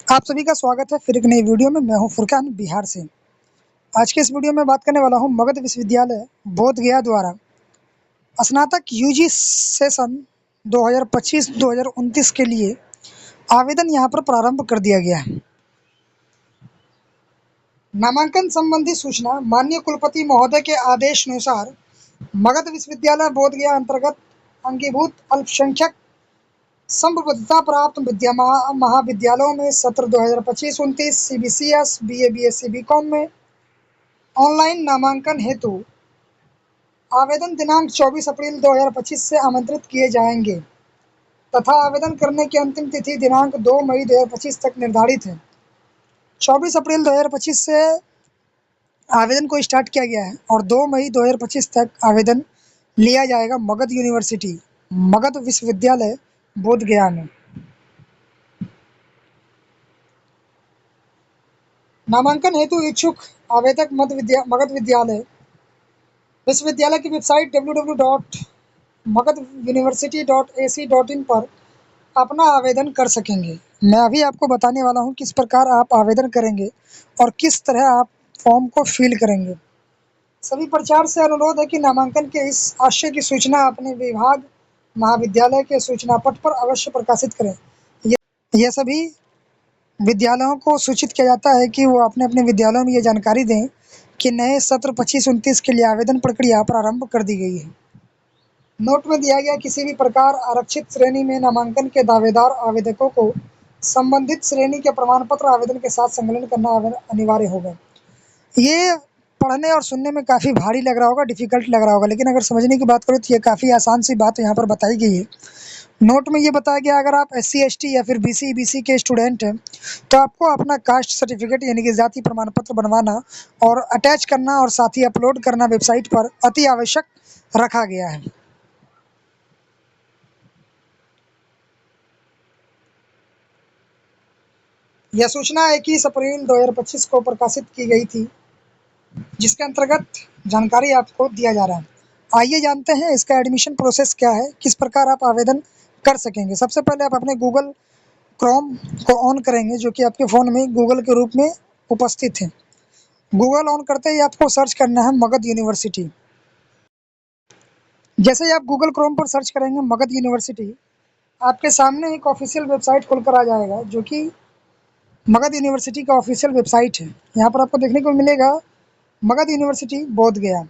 आप सभी का स्वागत है फिर एक नई वीडियो में। मैं हूं फुरकान बिहार से। आज के इस वीडियो में बात करने वाला हूं मगध विश्वविद्यालय बोधगया द्वारा स्नातक यूजी सेशन 2025-2029 के लिए आवेदन यहां पर प्रारंभ कर दिया गया है। नामांकन संबंधी सूचना माननीय कुलपति महोदय के आदेश अनुसार मगध विश्वविद्यालय बोधगया अंतर्गत अंगीभूत अल्पसंख्यक संबद्धता प्राप्त महाविद्यालयों में सत्र 2025-29 CBCS BA BSc BCom में ऑनलाइन नामांकन हेतु आवेदन दिनांक 24 अप्रैल 2025 से आमंत्रित किए जाएंगे तथा आवेदन करने की अंतिम तिथि दिनांक 2 मई 2025 तक निर्धारित है। 24 अप्रैल 2025 से आवेदन को स्टार्ट किया गया है और 2 मई 2025 तक आवेदन लिया जाएगा मगध यूनिवर्सिटी मगध विश्वविद्यालय बोधगया में। नामांकन हेतु इच्छुक आवेदक मगध विश्वविद्यालय की वेबसाइट www.magaduniversity.ac.in पर अपना आवेदन कर सकेंगे। मैं अभी आपको बताने वाला हूं किस प्रकार आप आवेदन करेंगे और किस तरह आप फॉर्म को फिल करेंगे। सभी प्रचार से अनुरोध है कि नामांकन के इस आशय की सूचना अपने विभाग महाविद्यालय के सूचना पट पर अवश्य प्रकाशित करें। यह सभी विद्यालयों को सूचित किया जाता है कि वो अपने अपने विद्यालयों में ये जानकारी दें कि नए सत्र 25-29 के लिए आवेदन प्रक्रिया प्रारंभ कर दी गई है। नोट में दिया गया किसी भी प्रकार आरक्षित श्रेणी में नामांकन के दावेदार आवेदकों को संबंधित श्रेणी के प्रमाण पत्र आवेदन के साथ संलग्न करना अनिवार्य होगा। ये पढ़ने और सुनने में काफ़ी भारी लग रहा होगा, डिफिकल्ट लग रहा होगा, लेकिन अगर समझने की बात करो तो ये काफ़ी आसान सी बात यहाँ पर बताई गई है। नोट में ये बताया गया अगर आप SC ST या फिर BC EBC के स्टूडेंट हैं तो आपको अपना कास्ट सर्टिफिकेट यानी कि जाति प्रमाण पत्र बनवाना और अटैच करना और साथ ही अपलोड करना वेबसाइट पर अति आवश्यक रखा गया है। यह सूचना 21 अप्रैल 2025 को प्रकाशित की गई थी, जिसके अंतर्गत जानकारी आपको दिया जा रहा है। आइए जानते हैं इसका एडमिशन प्रोसेस क्या है, किस प्रकार आप आवेदन कर सकेंगे। सबसे पहले आप अपने गूगल क्रोम को ऑन करेंगे, जो कि आपके फ़ोन में गूगल के रूप में उपस्थित है। गूगल ऑन करते ही आपको सर्च करना है मगध यूनिवर्सिटी। जैसे ही आप गूगल क्रोम पर सर्च करेंगे मगध यूनिवर्सिटी, आपके सामने एक ऑफिशियल वेबसाइट खुलकर आ जाएगा, जो कि मगध यूनिवर्सिटी का ऑफिशियल वेबसाइट है। यहाँ पर आपको देखने को मिलेगा मगध यूनिवर्सिटी बोधगया।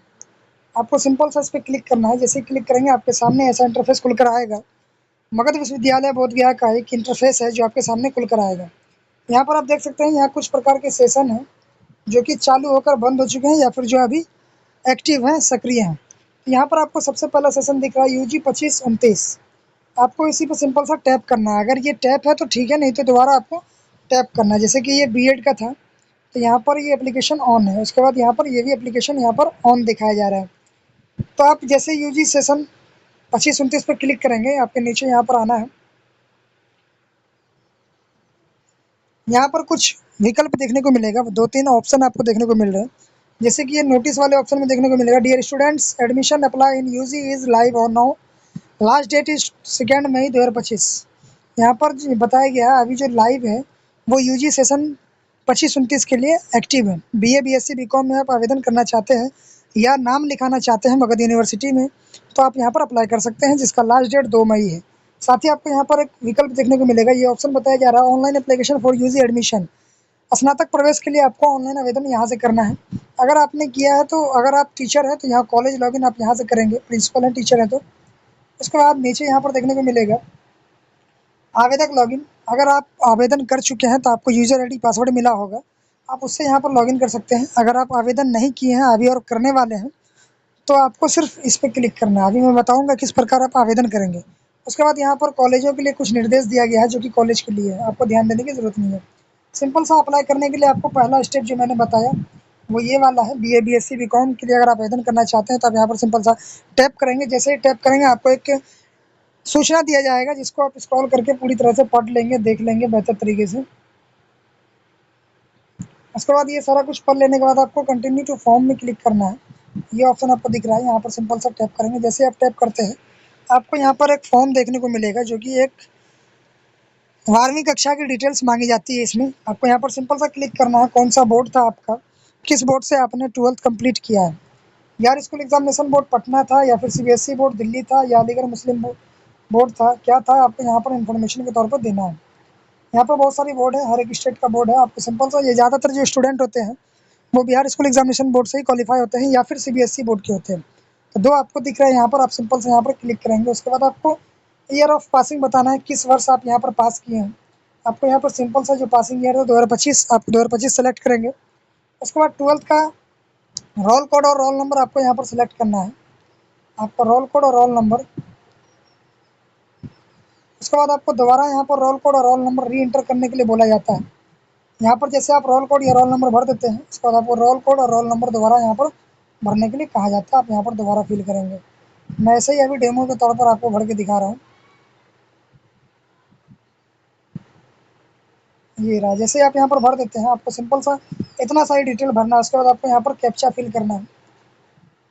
आपको सिंपल सा इस पर क्लिक करना है। जैसे क्लिक करेंगे आपके सामने ऐसा इंटरफेस खुलकर आएगा। मगध विश्वविद्यालय बोधगया का एक इंटरफेस है जो आपके सामने खुलकर आएगा। यहाँ पर आप देख सकते हैं यहाँ कुछ प्रकार के सेशन हैं जो कि चालू होकर बंद हो चुके हैं या फिर जो अभी एक्टिव हैं, सक्रिय हैं। यहाँ पर आपको सबसे पहला सेशन दिख रहा है UG 25-29। आपको इसी पर सिंपल सा टैप करना है। अगर ये टैप है तो ठीक है, नहीं तो दोबारा आपको टैप करना है। जैसे कि ये BEd का था तो यहाँ पर ये एप्लीकेशन ऑन है, उसके बाद यहाँ पर ये भी एप्लीकेशन यहाँ पर ऑन दिखाया जा रहा है। तो आप जैसे UG सेशन 25-29 पर क्लिक करेंगे, आपके नीचे यहाँ पर आना है। यहाँ पर कुछ विकल्प देखने को मिलेगा, 2-3 ऑप्शन आपको देखने को मिल रहे हैं। जैसे कि ये नोटिस वाले ऑप्शन में देखने को मिलेगा, dear students, admission apply in UG is live on now, last date is 2 May 2025। यहाँ पर बताया गया है अभी जो लाइव है वो UG सेशन 25-29 के लिए एक्टिव है। BA BSc BCom में आप आवेदन करना चाहते हैं या नाम लिखाना चाहते हैं मगध यूनिवर्सिटी में, तो आप यहाँ पर अप्लाई कर सकते हैं, जिसका लास्ट डेट 2 मई है। साथ ही आपको यहाँ पर एक विकल्प देखने को मिलेगा, ये ऑप्शन बताया जा रहा है online application for UG admission. स्नातक प्रवेश के लिए आपको ऑनलाइन आवेदन यहाँ से करना है। अगर आपने किया है तो अगर आप टीचर हैं तो यहाँ कॉलेज लॉगिन आप यहाँ से करेंगे, प्रिंसिपल हैं, टीचर हैं तो। उसके बाद नीचे यहाँ पर देखने को मिलेगा आवेदक लॉगिन। अगर आप आवेदन कर चुके हैं तो आपको यूज़र ID पासवर्ड मिला होगा, आप उससे यहाँ पर लॉगिन कर सकते हैं। अगर आप आवेदन नहीं किए हैं अभी और करने वाले हैं तो आपको सिर्फ इस पर क्लिक करना है। अभी मैं बताऊँगा किस प्रकार आप आवेदन करेंगे। उसके बाद यहाँ पर कॉलेजों के लिए कुछ निर्देश दिया गया है जो कि कॉलेज के लिए है, आपको ध्यान देने की ज़रूरत नहीं है। सिंपल सा अप्लाई करने के लिए आपको पहला स्टेप जो मैंने बताया वो ये वाला है। BA BSc BCom के लिए अगर आप आवेदन करना चाहते हैं तो आप यहाँ पर सिंपल सा टैप करेंगे। जैसे ही टैप करेंगे आपको एक सूचना दिया जाएगा, जिसको आप स्क्रॉल करके पूरी तरह से पढ़ लेंगे, देख लेंगे बेहतर तरीके से। उसके बाद ये सारा कुछ पढ़ लेने के बाद आपको कंटिन्यू टू फॉर्म में क्लिक करना है। ये ऑप्शन आपको दिख रहा है, यहाँ पर सिंपल सा टैप करेंगे। जैसे आप टैप करते हैं आपको यहाँ पर एक फॉर्म देखने को मिलेगा जो कि एक 12वीं कक्षा की डिटेल्स मांगी जाती है इसमें। आपको यहाँ पर सिंपल सा क्लिक करना है, कौन सा बोर्ड था आपका, किस बोर्ड से आपने 12th कंप्लीट किया है। Bihar school examination board Patna था, या फिर सीबीएसई बोर्ड दिल्ली था, या अलीगढ़ मुस्लिम बोर्ड था, क्या था, आपको यहाँ पर इन्फॉर्मेशन के तौर पर देना है। यहाँ पर बहुत सारी बोर्ड है, हर एक स्टेट का बोर्ड है। आपको सिंपल सा, ये ज़्यादातर जो स्टूडेंट होते हैं वो बिहार स्कूल एग्जामिनेशन बोर्ड से ही क्वालिफाई होते हैं, या फिर सीबीएसई बोर्ड के होते हैं। तो दो आपको दिख रहा है यहाँ पर, आप सिंपल से यहाँ पर क्लिक करेंगे। उसके बाद आपको ईयर ऑफ पासिंग बताना है, किस वर्ष आप यहाँ पर पास किए हैं। आपको यहाँ पर सिंपल सा जो पासिंग ईयर है 2025, आप 2025 सेलेक्ट करेंगे। उसके बाद 12th का रोल कोड और रोल नंबर आपको यहाँ पर सिलेक्ट करना है, आपका रोल कोड और रोल नंबर। उसके बाद आपको दोबारा यहाँ पर रोल कोड और रोल नंबर री एंटर करने के लिए बोला जाता है। यहाँ पर जैसे आप रोल कोड या रोल नंबर भर देते हैं, उसके बाद आपको रोल कोड और रोल नंबर दोबारा यहाँ पर भरने के लिए कहा जाता है। आप यहाँ पर दोबारा फिल करेंगे। मैं ऐसे ही अभी डेमो के तौर पर आपको भर के दिखा रहा हूँ। ये रहा, जैसे आप यहाँ पर भर देते हैं, आपको सिंपल सा इतना सारी डिटेल भरना है। उसके बाद आपको यहाँ पर कैप्चा फिल करना है।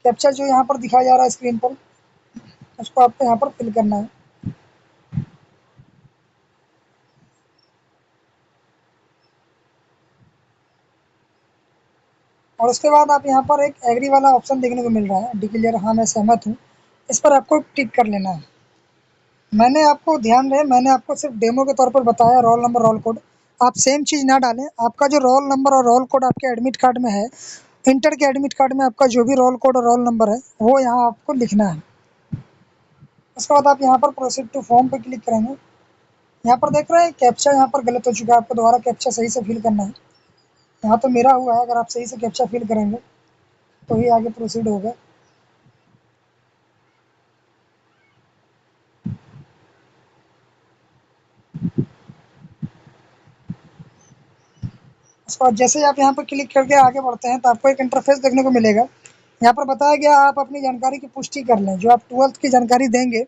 कैप्चा जो यहाँ पर दिखाया जा रहा है स्क्रीन पर, उसको आपको यहाँ पर फिल करना है। और उसके बाद आप यहाँ पर एक एग्री वाला ऑप्शन देखने को मिल रहा है, डिक्लेयर हाँ मैं सहमत हूँ, इस पर आपको टिक कर लेना है। मैंने आपको, ध्यान रहे, मैंने आपको सिर्फ डेमो के तौर पर बताया रोल नंबर रोल कोड। आप सेम चीज़ ना डालें। आपका जो रोल नंबर और रोल कोड आपके एडमिट कार्ड में है, इंटर के एडमिट कार्ड में आपका जो भी रोल कोड और रोल नंबर है वो यहाँ आपको लिखना है। उसके बाद आप यहाँ पर प्रोसीड टू फॉर्म पर क्लिक करेंगे। यहाँ पर देख रहे हैं कैप्चा यहाँ पर गलत हो चुका है, आपको दोबारा कैप्चा सही से फिल करना है। यहाँ तो मेरा हुआ है, अगर आप सही से कैप्चा फिल करेंगे तो ही आगे प्रोसीड होगा। उसके बाद जैसे ही आप यहाँ पर क्लिक करके आगे बढ़ते हैं तो आपको एक इंटरफेस देखने को मिलेगा। यहाँ पर बताया गया आप अपनी जानकारी की पुष्टि कर लें। जो आप 12th की जानकारी देंगे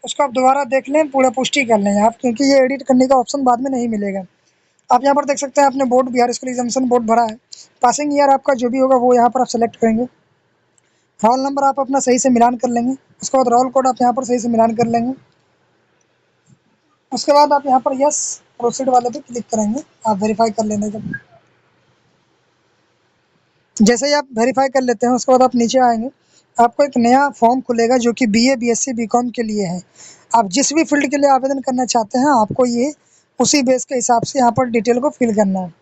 उसको आप दोबारा देख लें, पूरा पुष्टि कर लें आप, क्योंकि ये एडिट करने का ऑप्शन बाद में नहीं मिलेगा। आप यहाँ पर देख सकते हैं आपने board Bihar school examination board भरा है। पासिंग ईयर आपका जो भी होगा वो यहाँ पर आप सेलेक्ट करेंगे। रोल नंबर आप अपना सही से मिलान कर लेंगे। उसके बाद रोल कोड आप यहाँ पर सही से मिलान कर लेंगे। उसके बाद आप यहाँ पर यस प्रोसीड वाले पे क्लिक करेंगे, आप वेरीफाई कर लेंगे। जब जैसे ही आप वेरीफाई कर लेते हैं उसके बाद आप नीचे आएंगे, आपको एक नया फॉर्म खुलेगा जो कि बीए, बीएससी, बीकॉम के लिए है। आप जिस भी फील्ड के लिए आवेदन करना चाहते हैं आपको ये उसी बेस के हिसाब से यहाँ पर डिटेल को फिल करना है।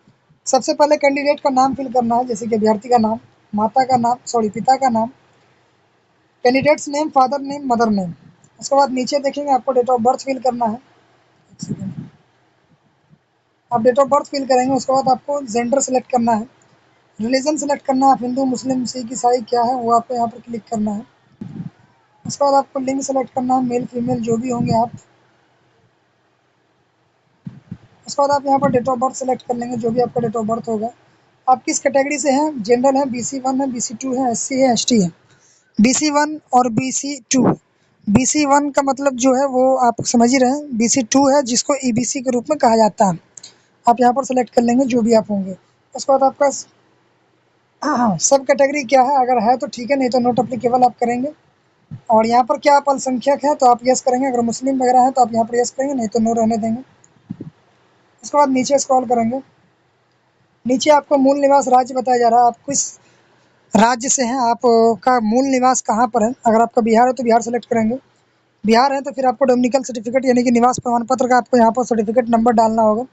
सबसे पहले कैंडिडेट का नाम फिल करना है, जैसे कि अभ्यर्थी का नाम, माता का नाम, सॉरी पिता का नाम, candidates name, father name, mother name. उसके बाद नीचे देखेंगे आपको डेट ऑफ बर्थ फिल करना है। एक सेकेंड, आप डेट ऑफ बर्थ फिल करेंगे। उसके बाद आपको जेंडर सेलेक्ट करना है, रिलीजन सेलेक्ट करना है, आप हिंदू, मुस्लिम, सिख, ईसाई क्या है वो आपको यहाँ पर क्लिक करना है। उसके बाद आपको लिंग सेलेक्ट करना है, मेल फीमेल जो भी होंगे आप। उसके बाद आप यहाँ पर डेट ऑफ बर्थ सेलेक्ट कर लेंगे, जो भी आपका डेट ऑफ बर्थ होगा। आप किस कैटेगरी से हैं, जनरल है, BC1 है, BC2 है, SC है, ST है। BC1 और BC2, BC1 का मतलब जो है वो आप समझ ही रहे हैं, BC2 है जिसको EBC के रूप में कहा जाता है। आप यहाँ पर सेलेक्ट कर लेंगे जो भी आप होंगे। उसके बाद आपका सब कैटेगरी क्या है, अगर है तो ठीक है, नहीं तो नोट अप्लीकेबल आप करेंगे। और यहाँ पर क्या आप अल्पसंख्यक हैं तो आप यस करेंगे, अगर मुस्लिम वगैरह है तो आप यहाँ पर यस करेंगे, नहीं तो नो रहने देंगे। उसके बाद नीचे स्क्रॉल करेंगे, नीचे आपको मूल निवास राज्य बताया जा रहा है, आप किस राज्य से हैं, आपका मूल निवास कहाँ पर है। अगर आपका बिहार है तो बिहार सेलेक्ट करेंगे। बिहार है तो फिर आपको डोमिनिकल सर्टिफिकेट यानी कि निवास प्रमाण पत्र का आपको यहाँ पर सर्टिफिकेट नंबर डालना होगा।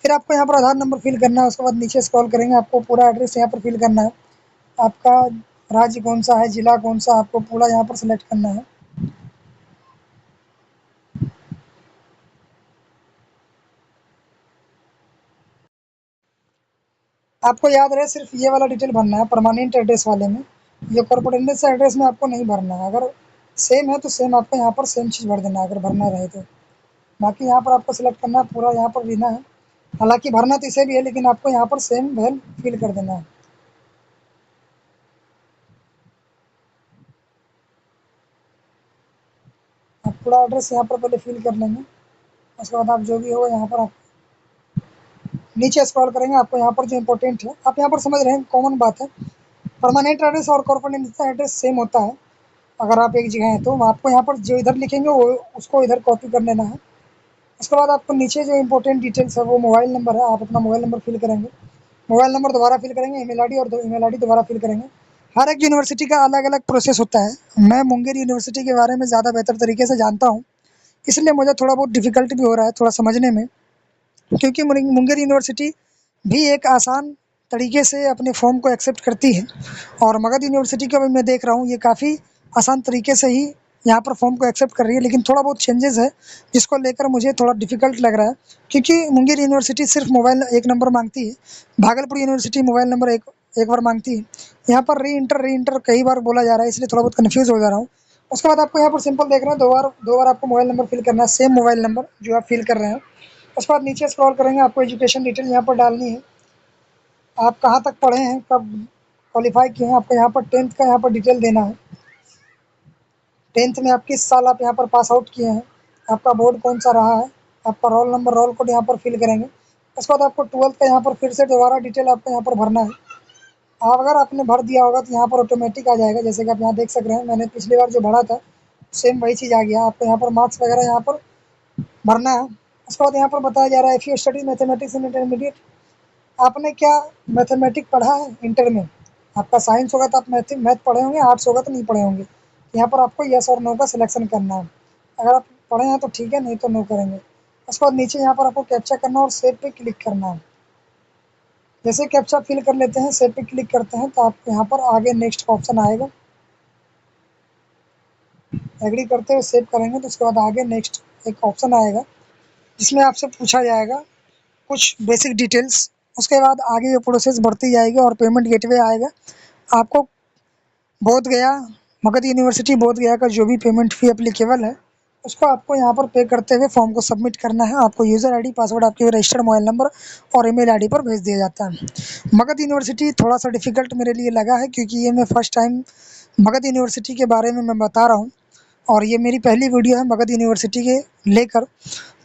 फिर आपको यहाँ पर आधार नंबर फिल करना है। उसके बाद नीचे स्क्रॉल करेंगे, आपको पूरा एड्रेस यहाँ पर फिल करना है। आपका राज्य कौन सा है, जिला कौन सा, आपको पूरा यहाँ पर सेलेक्ट करना है। आपको याद रहे सिर्फ ये वाला डिटेल भरना है परमानेंट एड्रेस वाले में। ये कॉर्पोरेट एड्रेस में आपको नहीं भरना है। अगर सेम है तो सेम आपको यहाँ पर सेम चीज़ भर देना है, अगर भरना रहे तो। बाकी यहाँ पर आपको सेलेक्ट करना है, पूरा यहाँ पर देना है। हालांकि भरना तो इसे भी है, लेकिन आपको यहाँ पर सेम वैल फिल कर देना है। आप पूरा एड्रेस यहाँ पर पहले फिल कर लेंगे। उसके बाद आप जो भी हो यहाँ पर आप नीचे स्क्रॉल करेंगे, आपको यहाँ पर जो इंपॉर्टेंट है आप यहाँ पर समझ रहे हैं, कॉमन बात है। परमानेंट एड्रेस और कॉर्पोरेट एड्रेस सेम होता है। अगर आप एक जगह हैं तो आपको यहाँ पर जो इधर लिखेंगे वो उसको इधर कॉपी कर लेना है। उसके बाद आपको नीचे जो इंपॉर्टेंट डिटेल्स है वो मोबाइल नंबर है, आप अपना मोबाइल नंबर फिल करेंगे, मोबाइल नंबर दोबारा फिल करेंगे, ईमेल आईडी और ईमेल आईडी दोबारा फिल करेंगे। हर एक यूनिवर्सिटी का अलग अलग प्रोसेस होता है। मैं मुंगेर यूनिवर्सिटी के बारे में ज़्यादा बेहतर तरीके से जानता हूँ, इसलिए मुझे थोड़ा बहुत डिफ़िकल्ट भी हो रहा है थोड़ा समझने में, क्योंकि मुंगेर यूनिवर्सिटी भी एक आसान तरीके से अपने फॉर्म को एक्सेप्ट करती है, और मगध यूनिवर्सिटी को भी मैं देख रहा हूँ ये काफ़ी आसान तरीके से ही यहाँ पर फॉर्म को एक्सेप्ट कर रही है, लेकिन थोड़ा बहुत चेंजेस है जिसको लेकर मुझे थोड़ा डिफ़िकल्ट लग रहा है, क्योंकि मुंगेर यूनिवर्सिटी सिर्फ मोबाइल एक नंबर मांगती है, भागलपुर यूनिवर्सिटी मोबाइल नंबर एक बार मांगती है। यहाँ पर री इंटर कई बार बोला जा रहा है, इसलिए थोड़ा बहुत कन्फ्यूज़ हो जा रहा हूँ। उसके बाद आपको यहाँ पर सिंपल देख रहे हैं, दो बार आपको मोबाइल नंबर फिल करना है, सेम मोबाइल नंबर जो आप फिल कर रहे हैं। उसके बाद नीचे स्क्रॉल करेंगे, आपको एजुकेशन डिटेल यहाँ पर डालनी है, आप कहाँ तक पढ़े हैं, कब क्वालिफाई किए हैं, आपको यहाँ पर 10th का यहाँ पर डिटेल देना है। 10th में आप किस साल आप यहाँ पर पास आउट किए हैं, आपका बोर्ड कौन सा रहा है, आपका रोल नंबर रोल कोड यहाँ पर फिल करेंगे। उसके बाद आपको 12th का यहाँ पर फिर से दोबारा डिटेल आपको यहाँ पर भरना है। आप अगर आपने भर दिया होगा तो यहाँ पर ऑटोमेटिक आ जाएगा, जैसे कि आप यहाँ देख सक रहे हैं, मैंने पिछली बार जो भरा था सेम वही चीज़ आ गया। आपको यहाँ पर मार्क्स वगैरह यहाँ पर भरना है। उसके बाद यहाँ पर बताया जा रहा है, if you study mathematics in intermediate, आपने क्या मैथमेटिक्स पढ़ा है इंटर में, आपका साइंस होगा तो आप मैथ पढ़े होंगे, आर्ट्स होगा तो नहीं पढ़े होंगे। यहाँ पर आपको यस और नो का सिलेक्शन करना है, अगर आप पढ़े हैं तो ठीक है, नहीं तो नो करेंगे। उसके बाद नीचे यहाँ पर आपको कैप्चा करना है और सेव पे क्लिक करना है। जैसे कैप्चा फिल कर लेते हैं, सेव पे क्लिक करते हैं, तो आपको यहाँ पर आगे नेक्स्ट का ऑप्शन आएगा, एग्री करते हुए सेव करेंगे तो उसके बाद आगे नेक्स्ट एक ऑप्शन आएगा जिसमें आपसे पूछा जाएगा कुछ बेसिक डिटेल्स। उसके बाद आगे ये प्रोसेस बढ़ती जाएगी और पेमेंट गेटवे आएगा। आपको बोधगया, मगध यूनिवर्सिटी बोधगया का जो भी पेमेंट फ़ी एप्लीकेबल है उसको आपको यहाँ पर पे करते हुए फॉर्म को सबमिट करना है। आपको यूज़र आईडी पासवर्ड आपके रजिस्टर्ड मोबाइल नंबर और ईमेल आईडी पर भेज दिया जाता है। मगध यूनिवर्सिटी थोड़ा सा डिफ़िकल्ट मेरे लिए लगा है, क्योंकि ये मैं फर्स्ट टाइम मगध यूनिवर्सिटी के बारे में मैं बता रहा हूँ और ये मेरी पहली वीडियो है मगध यूनिवर्सिटी के लेकर।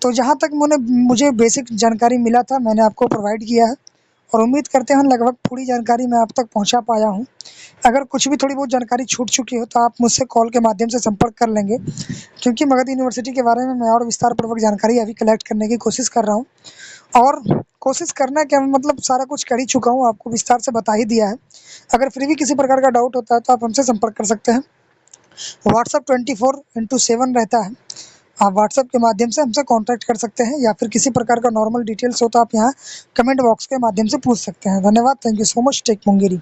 तो जहाँ तक मुझे बेसिक जानकारी मिला था मैंने आपको प्रोवाइड किया है, और उम्मीद करते हैं लगभग पूरी जानकारी मैं आप तक पहुँचा पाया हूँ। अगर कुछ भी थोड़ी बहुत जानकारी छूट चुकी हो तो आप मुझसे कॉल के माध्यम से संपर्क कर लेंगे, क्योंकि मगध यूनिवर्सिटी के बारे में मैं और विस्तारपूर्वक जानकारी अभी कलेक्ट करने की कोशिश कर रहा हूँ। और कोशिश करना क्या, मतलब सारा कुछ कर ही चुका हूँ, आपको विस्तार से बता ही दिया है। अगर फिर भी किसी प्रकार का डाउट होता है तो आप हमसे संपर्क कर सकते हैं। व्हाट्सअप 24/7 रहता है, आप व्हाट्सएप के माध्यम से हमसे कांटेक्ट कर सकते हैं, या फिर किसी प्रकार का नॉर्मल डिटेल्स हो तो आप यहाँ कमेंट बॉक्स के माध्यम से पूछ सकते हैं। धन्यवाद, thank you so much, tech Mungeri.